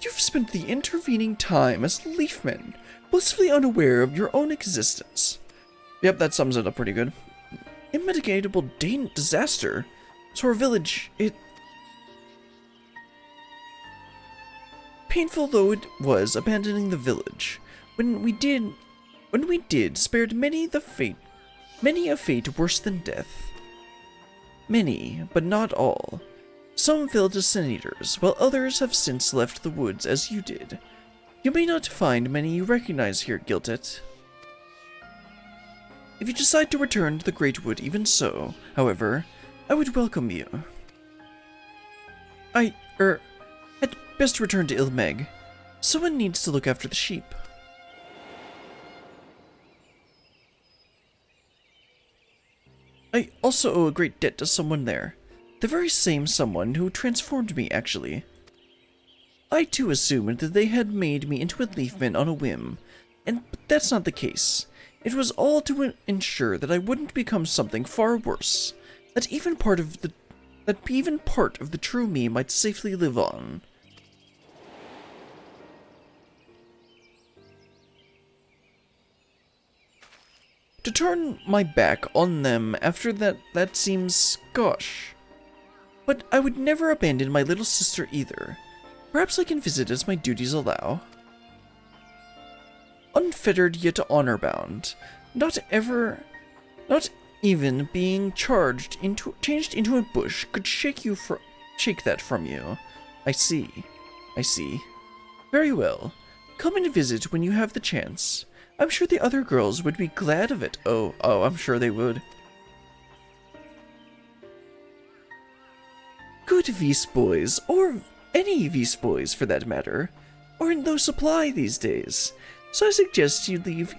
You've spent the intervening time as leafmen, blissfully unaware of your own existence. Yep, that sums it up pretty good. Unmitigatable disaster. So our village, painful though it was abandoning the village, when we did, spared many a fate worse than death. Many, but not all. Some fell to sin-eaters, while others have since left the woods as you did. You may not find many you recognize here, Giltet. If you decide to return to the Great Wood even so, however, I would welcome you. I'd best return to Ilmeg. Someone needs to look after the sheep. I also owe a great debt to someone there. The very same someone who transformed me, actually. I too assumed that they had made me into a leafman on a whim, but that's not the case. It was all to ensure that I wouldn't become something far worse, that even part of the true me might safely live on. To turn my back on them after that seems, gosh. But I would never abandon my little sister either. Perhaps I can visit as my duties allow. Unfettered yet honor-bound, not even being changed into a bush could shake that from you. I see. Very well. Come and visit when you have the chance. I'm sure the other girls would be glad of it. Oh, I'm sure they would. Good Beast boys, or any Beast boys for that matter, are in low supply these days. So I suggest you leave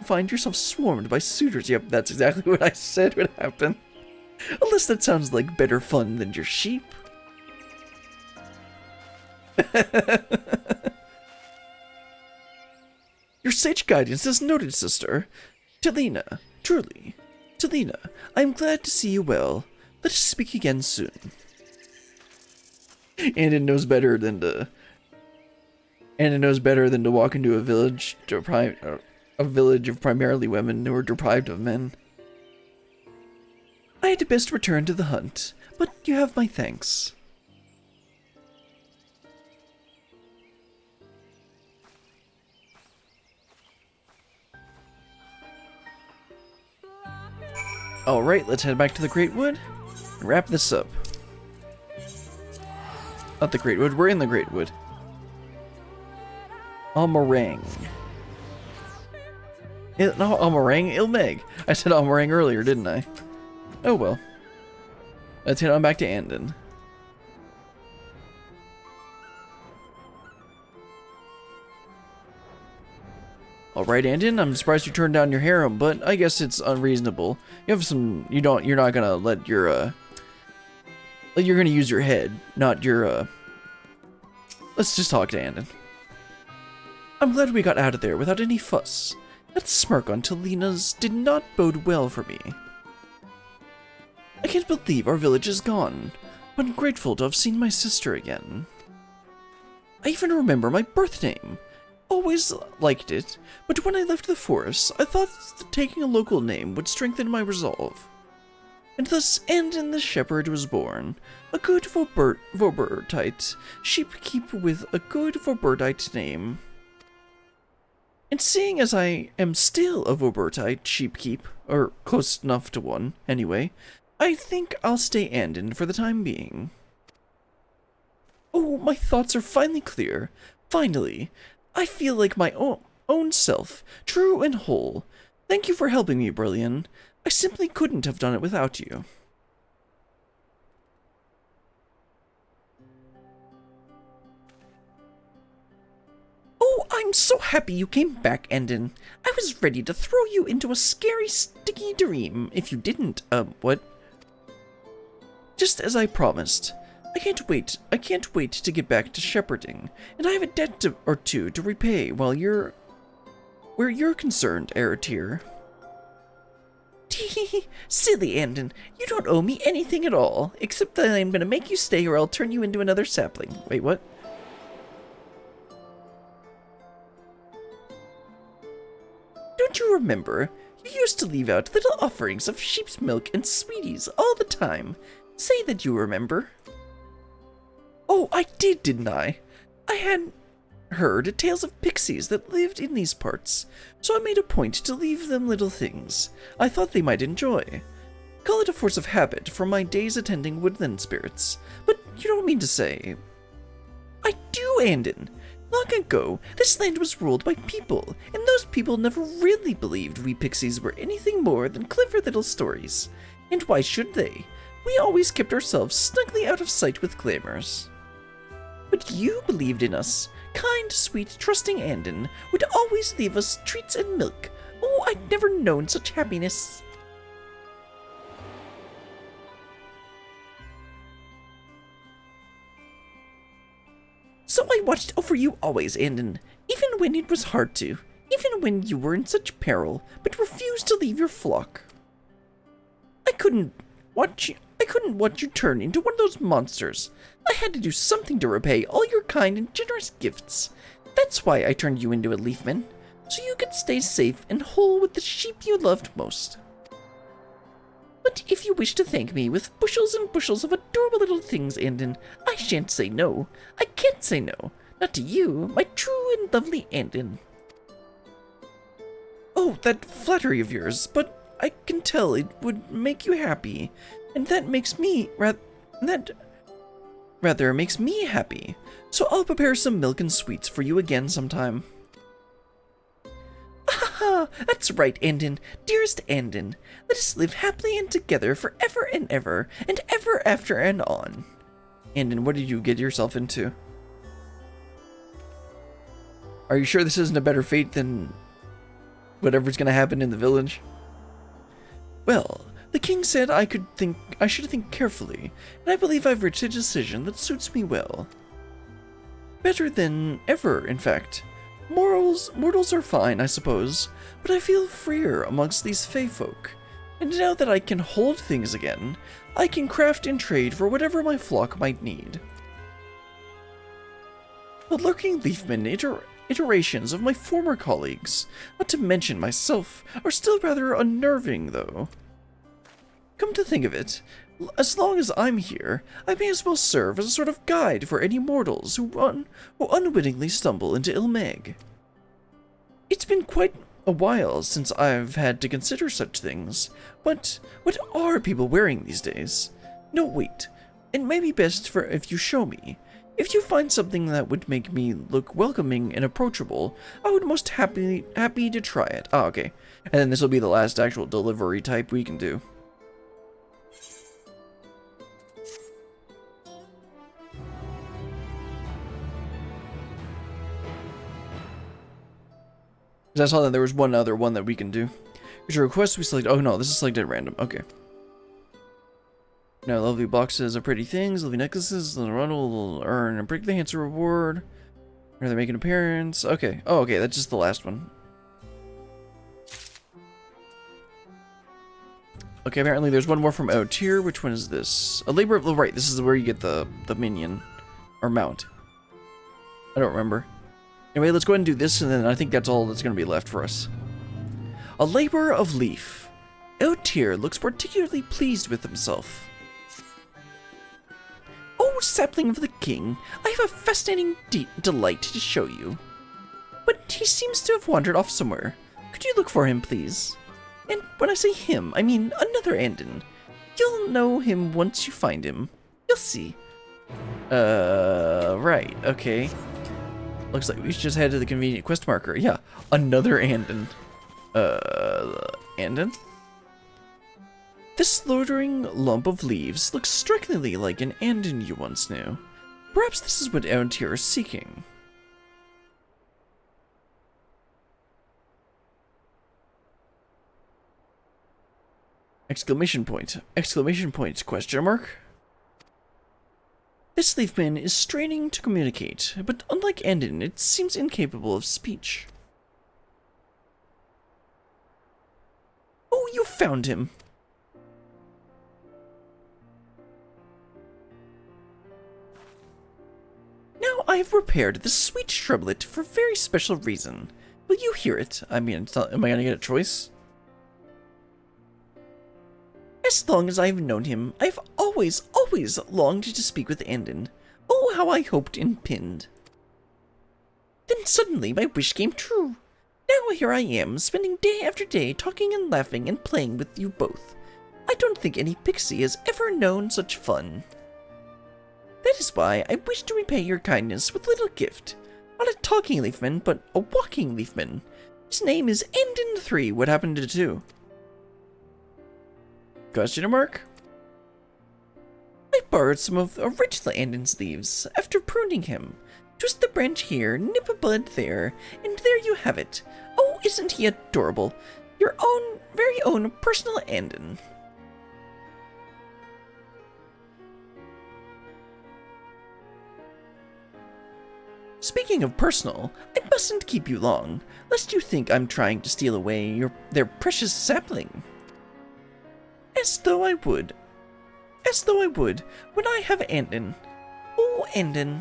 find yourself swarmed by suitors. Yep, that's exactly what I said would happen. Unless that sounds like better fun than your sheep. Your sage guidance is noted, sister. Talina, truly. Talina, I am glad to see you well. Let us speak again soon. Anden knows better than to walk into a village of primarily women who are deprived of men. I had best return to the hunt, but you have my thanks. Alright, let's head back to the Great Wood and wrap this up. Not the Great Wood, we're in the Great Wood. Almarang. No, Almarang, Ilmeg. I said Almarang earlier, didn't I? Oh well. Let's head on back to Anden. Alright, Anden, I'm surprised you turned down your harem, but I guess it's unreasonable. You have some, you're not gonna let your, you're gonna use your head, not your, let's just talk to Anden. I'm glad we got out of there without any fuss. That smirk on Talina's did not bode well for me. I can't believe our village is gone, but I'm grateful to have seen my sister again. I even remember my birth name. Always liked it, but when I left the forest, I thought that taking a local name would strengthen my resolve. And thus Anden the Shepherd was born, a good Vorbertite sheepkeep with a good Vorbertite name. And seeing as I am still a Vorbertite sheepkeep, or close enough to one, anyway, I think I'll stay Anden for the time being. Oh, my thoughts are finally clear. Finally. I feel like my own self, true and whole. Thank you for helping me, Brillian. I simply couldn't have done it without you. Oh, I'm so happy you came back, Anden. I was ready to throw you into a scary, sticky dream if you didn't, what? Just as I promised. I can't wait to get back to shepherding, and I have a debt or two to repay where you're concerned, Eratir. Tee, silly Anden, you don't owe me anything at all, except that I'm gonna make you stay or I'll turn you into another sapling. Wait, what? Don't you remember? You used to leave out little offerings of sheep's milk and sweeties all the time. Say that you remember. Oh, I did, didn't I? I had heard tales of pixies that lived in these parts, so I made a point to leave them little things I thought they might enjoy. Call it a force of habit from my days attending woodland spirits, but you don't mean to say... I do, Anden. Long ago, this land was ruled by people, and those people never really believed we pixies were anything more than clever little stories. And why should they? We always kept ourselves snugly out of sight with glamours. But you believed in us. Kind, sweet, trusting Anden would always leave us treats and milk. Oh, I'd never known such happiness. So I watched over you always, Anden, even when it was hard to, even when you were in such peril, but refused to leave your flock. I couldn't watch you turn into one of those monsters. I had to do something to repay all your kind and generous gifts. That's why I turned you into a leafman, so you could stay safe and whole with the sheep you loved most. But if you wish to thank me with bushels and bushels of adorable little things, Anden, I shan't say no. I can't say no. Not to you, my true and lovely Anden. Oh, that flattery of yours, but I can tell it would make you happy, and that makes me rather makes me happy. So I'll prepare some milk and sweets for you again sometime. Ah, that's right, Anden, dearest Anden. Let us live happily and together forever and ever after and on. Anden, what did you get yourself into? Are you sure this isn't a better fate than whatever's gonna happen in the village? Well, The king said I should think carefully, and I believe I've reached a decision that suits me well. Better than ever, in fact. Mortals are fine, I suppose, but I feel freer amongst these fey folk. And now that I can hold things again, I can craft and trade for whatever my flock might need. The lurking leafmen iterations of my former colleagues, not to mention myself, are still rather unnerving, though. Come to think of it, as long as I'm here, I may as well serve as a sort of guide for any mortals who unwittingly stumble into Ilmeg. It's been quite a while since I've had to consider such things, but what are people wearing these days? No, wait, it may be best if you show me. If you find something that would make me look welcoming and approachable, I would most happy to try it. Ah, okay. And then this will be the last actual delivery type we can do. I saw that there was one other one that we can do. Here's a request we select. Oh no, this is selected at random. Okay. Now, lovely boxes of pretty things, lovely necklaces, the run will earn a particularly handsome reward. Are they making an appearance? Okay. Oh, okay, that's just the last one. Okay, apparently there's one more from out here. Which one is this? A labor of... Oh, right, this is where you get the minion. Or mount. I don't remember. Anyway, let's go ahead and do this, and then I think that's all that's going to be left for us. A labor of leaf. Otir looks particularly pleased with himself. Oh, sapling of the king, I have a fascinating delight to show you. But he seems to have wandered off somewhere. Could you look for him, please? And when I say him, I mean another Anden. You'll know him once you find him. You'll see. Right, okay. Looks like we should just head to the convenient quest marker. Yeah, another Anden. Anden? This slithering lump of leaves looks strikingly like an Anden you once knew. Perhaps this is what Otir is seeking. Exclamation point. Exclamation point, question mark. This leafman is straining to communicate, but unlike Anden, it seems incapable of speech. Oh, you found him! Now I have prepared this sweet shrublet for a very special reason. Will you hear it? I mean, it's not, am I gonna get a choice? As long as I've known him, I've always longed to speak with Anden. Oh, how I hoped and pinned. Then suddenly my wish came true. Now here I am, spending day after day talking and laughing and playing with you both. I don't think any pixie has ever known such fun. That is why I wish to repay your kindness with a little gift. Not a talking leafman, but a walking leafman. His name is Anden 3. What happened to 2? Question mark? I borrowed some of the original Anden's leaves after pruning him. Twist the branch here, nip a bud there, and there you have it. Oh, isn't he adorable? Your own, very own personal Anden. Speaking of personal, I mustn't keep you long, lest you think I'm trying to steal away their precious sapling. As though I would. As though I would, when I have Anden. Oh, Anden.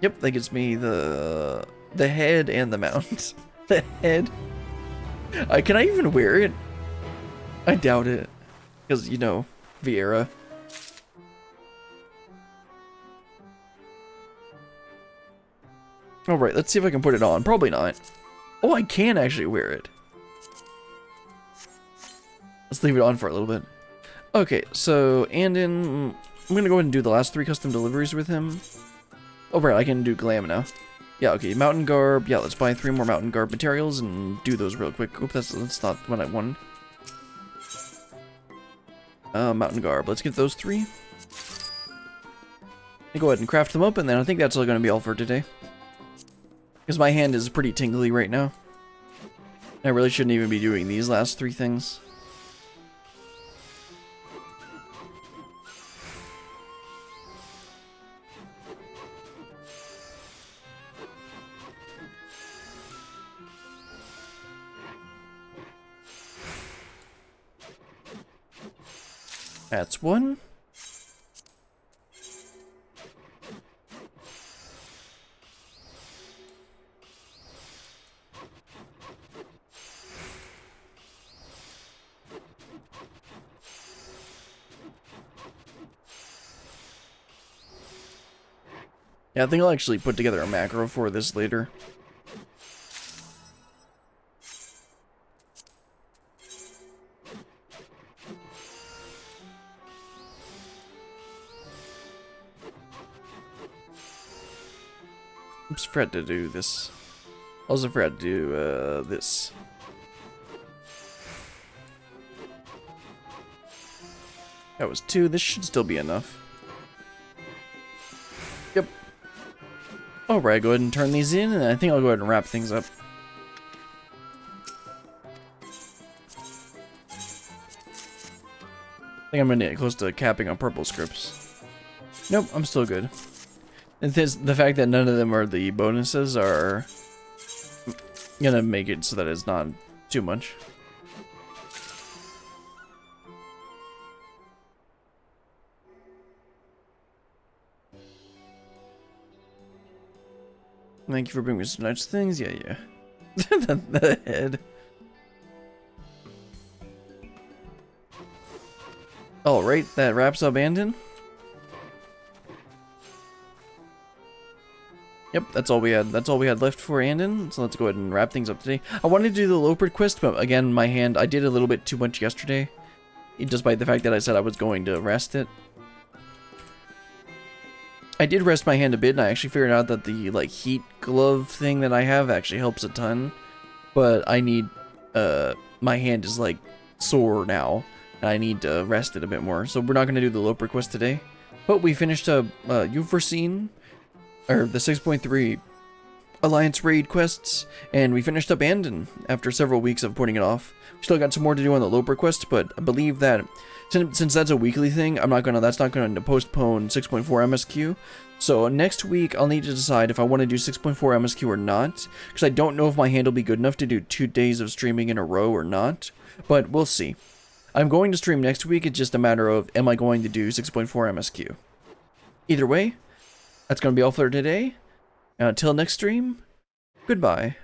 Yep, that gives me the head and the mount. The head. Can I even wear it? I doubt it. Because, you know, Vieira. Alright, let's see if I can put it on. Probably not. Oh, I can actually wear it. Let's leave it on for a little bit. Okay, so Anden, I'm gonna go ahead and do the last 3 custom deliveries with him. Oh, right, I can do glam now. Yeah, okay, mountain garb. Yeah, let's buy 3 more mountain garb materials and do those real quick. Oop, that's not what I wanted. Mountain garb. Let's get those 3. Go ahead and craft them up, and then I think that's all gonna be all for today. Because my hand is pretty tingly right now. I really shouldn't even be doing these last 3 things. That's one. Yeah, I think I'll actually put together a macro for this later. Oops, forgot to do this. Also forgot to do this. That was 2. This should still be enough. Yep. Alright, go ahead and turn these in, and I think I'll go ahead and wrap things up. I think I'm gonna get close to capping on purple scripts. Nope, I'm still good. And the fact that none of them are the bonuses are gonna make it so that it's not too much. Thank you for bringing me some nice things. Yeah, yeah. the head. Alright, that wraps up Anden. Yep, that's all we had. That's all we had left for Anden. So let's go ahead and wrap things up today. I wanted to do the Loper quest, but again, my hand, I did a little bit too much yesterday. Despite the fact that I said I was going to rest it. I did rest my hand a bit, and I actually figured out that the, like, heat glove thing that I have actually helps a ton. But I need, my hand is, like, sore now, and I need to rest it a bit more. So we're not going to do the Loper quest today. But we finished Euphrosyne, or the 6.3 Alliance Raid quests, and we finished up Anden after several weeks of putting it off. We still got some more to do on the Loper quest, but I believe that since that's a weekly thing, that's not going to postpone 6.4 MSQ. So next week, I'll need to decide if I want to do 6.4 MSQ or not, because I don't know if my hand will be good enough to do 2 days of streaming in a row or not, but we'll see. I'm going to stream next week, it's just a matter of, am I going to do 6.4 MSQ? Either way, that's going to be all for today. Until next stream, goodbye.